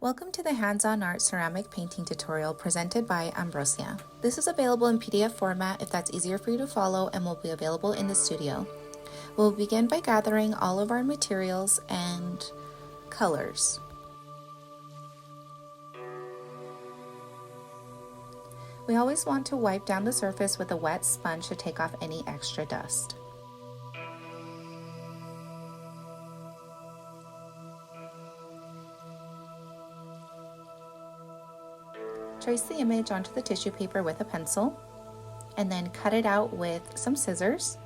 Welcome to the Hands-On Art Ceramic Painting tutorial presented by Ambrosia. This is available in PDF format if that's easier for you to follow and will be available in the studio. We'll begin by gathering all of our materials and colors. We always want to wipe down the surface with a wet sponge to take off any extra dust. Trace the image onto the tissue paper with a pencil and then cut it out with some scissors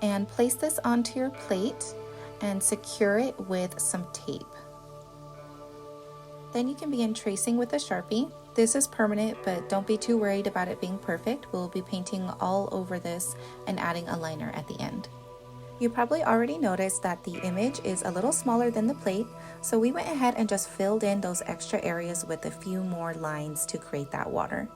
and place this onto your plate and secure it with some tape. Then you can begin tracing with a Sharpie. This is permanent, but don't be too worried about it being perfect. We'll be painting all over this and adding a liner at the end. You probably already noticed that the image is a little smaller than the plate, so we went ahead and just filled in those extra areas with a few more lines to create that water.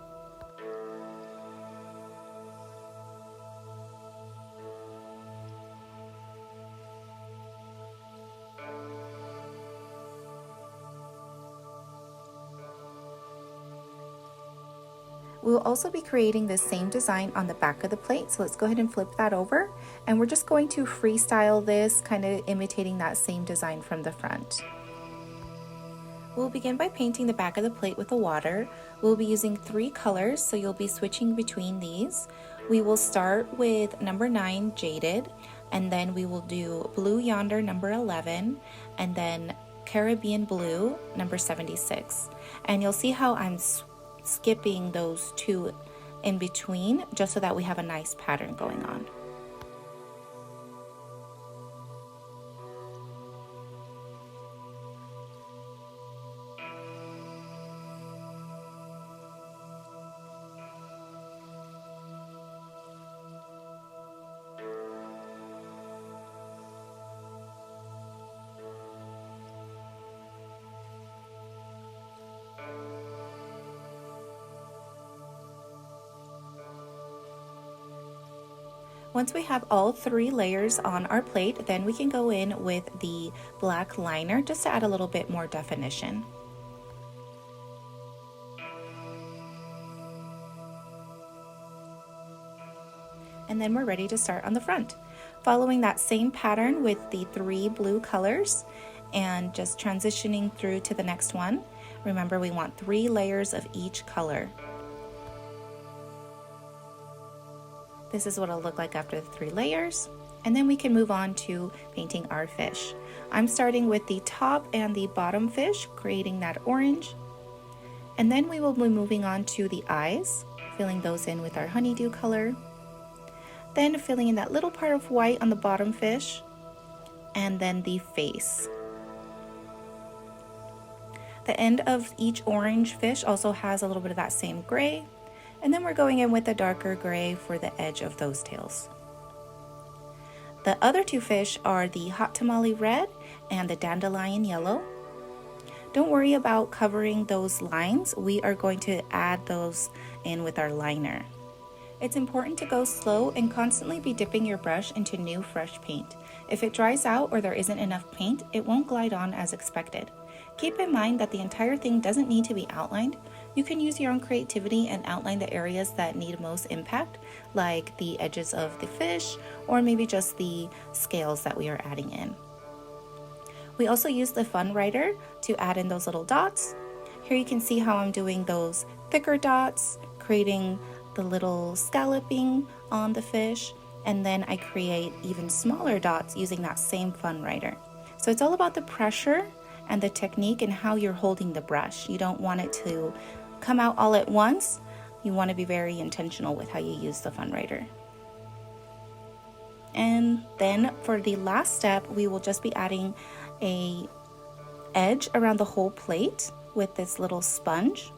We'll also be creating this same design on the back of the plate, so let's go ahead and flip that over, and we're just going to freestyle this, kind of imitating that same design from the front. We'll begin by painting the back of the plate with the water. We'll be using 3 colors, so you'll be switching between these. We will start with number 9, Jaded, and then we will do Blue Yonder, number 11, and then Cara-Bein Blue, number 76. And you'll see how I'm skipping those 2 in between just so that we have a nice pattern going on. Once we have all 3 layers on our plate, then we can go in with the black liner just to add a little bit more definition. And then we're ready to start on the front. Following that same pattern with the 3 blue colors and just transitioning through to the next one. Remember, we want 3 layers of each color. This is what it'll look like after the 3 layers, and then we can move on to painting our fish. I'm starting with the top and the bottom fish, creating that orange, and then we will be moving on to the eyes, filling those in with our honeydew color, then filling in that little part of white on the bottom fish, and then the face. The end of each orange fish also has a little bit of that same gray. And then we're going in with a darker gray for the edge of those tails. The other 2 fish are the hot tamale red and the dandelion yellow. Don't worry about covering those lines. We are going to add those in with our liner. It's important to go slow and constantly be dipping your brush into new fresh paint. If it dries out or there isn't enough paint, it won't glide on as expected. Keep in mind that the entire thing doesn't need to be outlined. You can use your own creativity and outline the areas that need most impact, like the edges of the fish or maybe just the scales that we are adding in. We also use the fun writer to add in those little dots. Here you can see how I'm doing those thicker dots, creating the little scalloping on the fish, and then I create even smaller dots using that same fun writer. So it's all about the pressure and the technique and how you're holding the brush. You don't want it to come out all at once. You want to be very intentional with how you use the fun writer. And then for the last step, we will just be adding a edge around the whole plate with this little sponge.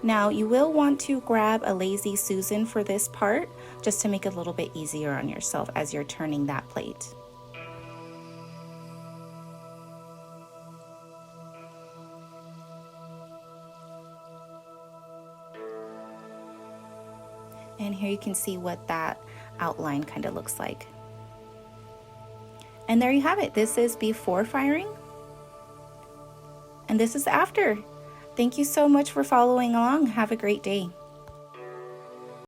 Now you will want to grab a Lazy Susan for this part just to make it a little bit easier on yourself as you're turning that plate. And here you can see what that outline kind of looks like. And there you have it. This is before firing. And this is after. Thank you so much for following along. Have a great day.